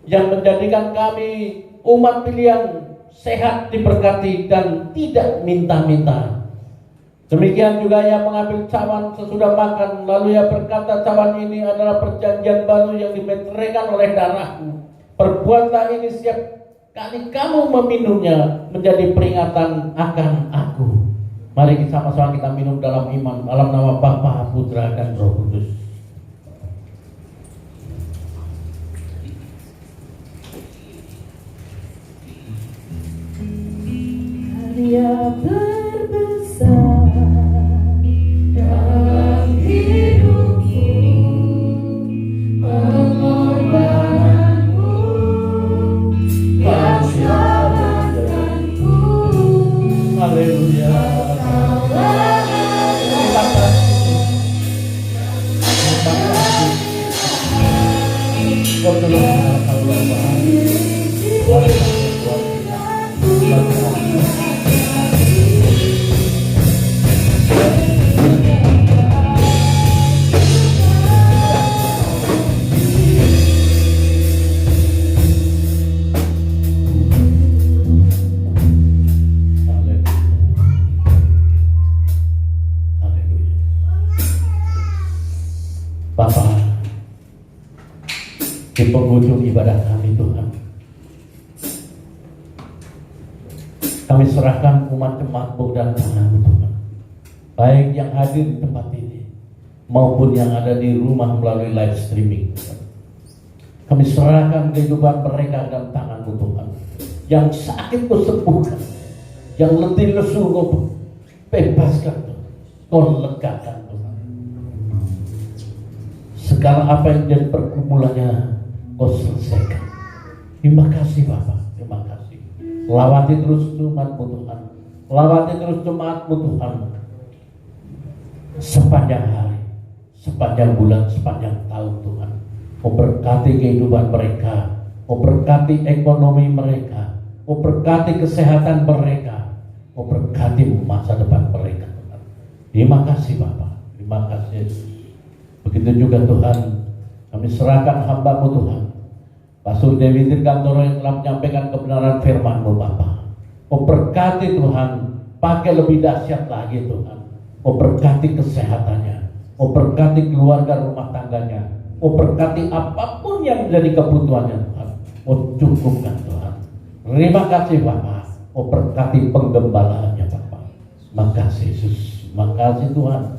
yang menjadikan kami umat pilihan sehat, diberkati, dan tidak minta-minta. Demikian juga ia mengambil cawan sesudah makan, lalu ia berkata, cawan ini adalah perjanjian baru yang dimeteraikan oleh darahku. Perbuatlah ini setiap kali kamu meminumnya menjadi peringatan akan aku. Mari kita sama-sama kita minum dalam iman, dalam nama Bapa, Putra, dan Roh Kudus. Dia terbesar dalam hidupku, pengorbananmu yang selamatkanku. Haleluya. Bapa, di penghujung ibadah kami Tuhan, kami serahkan umat jemaat-Mu dan tangan-Mu Tuhan, baik yang hadir di tempat ini maupun yang ada di rumah melalui live streaming. Kami serahkan kehidupan mereka dalam tangan-Mu Tuhan. Yang sakit Kau sembuhkan, yang letih lesu Kau bebaskan, Kau legakan Tuhan. Segala apa yang jadi pergumulannya Kau selesaikan. Terima kasih Bapak, terima kasih. Lawati terus umat-Mu Tuhan, lawati terus jemaat-Mu Tuhan sepanjang hari, sepanjang bulan, sepanjang tahun Tuhan. Memberkati kehidupan mereka, memberkati ekonomi mereka, memberkati kesehatan mereka, memberkati masa depan mereka Tuhan. Terima kasih Bapak, terima kasih Yesus. Begitu juga Tuhan, kami serahkan hamba-Mu Tuhan, Pastor Dewi Dirgantoro yang telah menyampaikan kebenaran firman-Mu Bapak. Memberkati Tuhan, pakai lebih dahsyat lagi Tuhan. Memberkati kesehatannya, memberkati keluarga rumah tangganya, memberkati apapun yang menjadi kebutuhannya Tuhan. Cukupkan Tuhan. Terima kasih Bapak, memberkati penggembalaannya Bapak. Makasih Yesus, makasih Tuhan.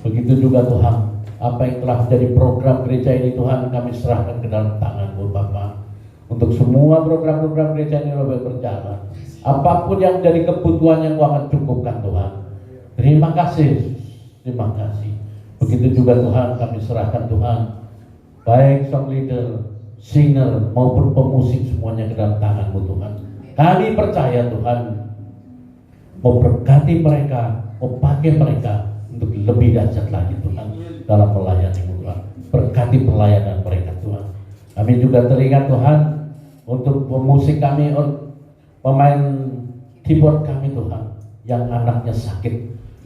Begitu juga Tuhan, apa yang telah menjadi program gereja ini Tuhan, kami serahkan ke dalam tangan-Mu Bapak. Untuk semua program-program gereja ini lebih berjalan, apapun yang menjadi kebutuhan yang Kau akan cukupkan Tuhan. Terima kasih Yesus, terima kasih. Begitu juga Tuhan, kami serahkan Tuhan, baik song leader, singer maupun pemusik semuanya ke dalam tangan-Mu Tuhan. Kami percaya Tuhan, memberkati mereka, memakai mereka untuk lebih dahsyat lagi Tuhan dalam melayani-Mu Tuhan. Berkati pelayanan mereka Tuhan. Kami juga teringat Tuhan untuk pemusik kami, pemain keyboard kami Tuhan, yang anaknya sakit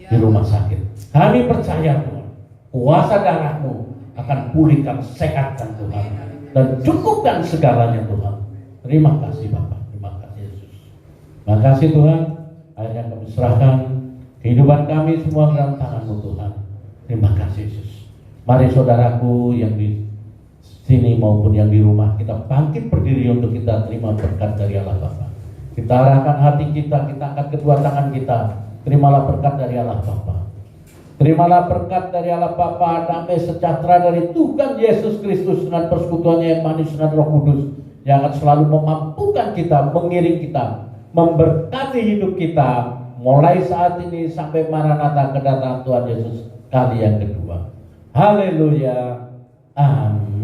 di rumah sakit. Kami percaya Tuhan, kuasa darah-Mu akan pulihkan, sehatkan Tuhan, dan cukupkan segalanya Tuhan. Terima kasih Bapak, terima kasih Yesus. Terima kasih Tuhan, akhirnya kami serahkan kehidupan kami semua dalam tangan-Mu Tuhan. Terima kasih Yesus. Mari saudaraku yang di sini maupun yang di rumah, kita bangkit berdiri untuk kita terima berkat dari Allah Bapa. Kita arahkan hati kita, kita angkat kedua tangan kita. Terimalah berkat dari Allah Bapa. Terimalah berkat dari Allah Bapa, damai sejahtera dari Tuhan Yesus Kristus dengan persekutuannya yang manis dengan Roh Kudus yang akan selalu memampukan kita, mengiring kita, memberkati hidup kita mulai saat ini sampai Maranatha kedatangan Tuhan Yesus kali yang kedua. Haleluya. Amin.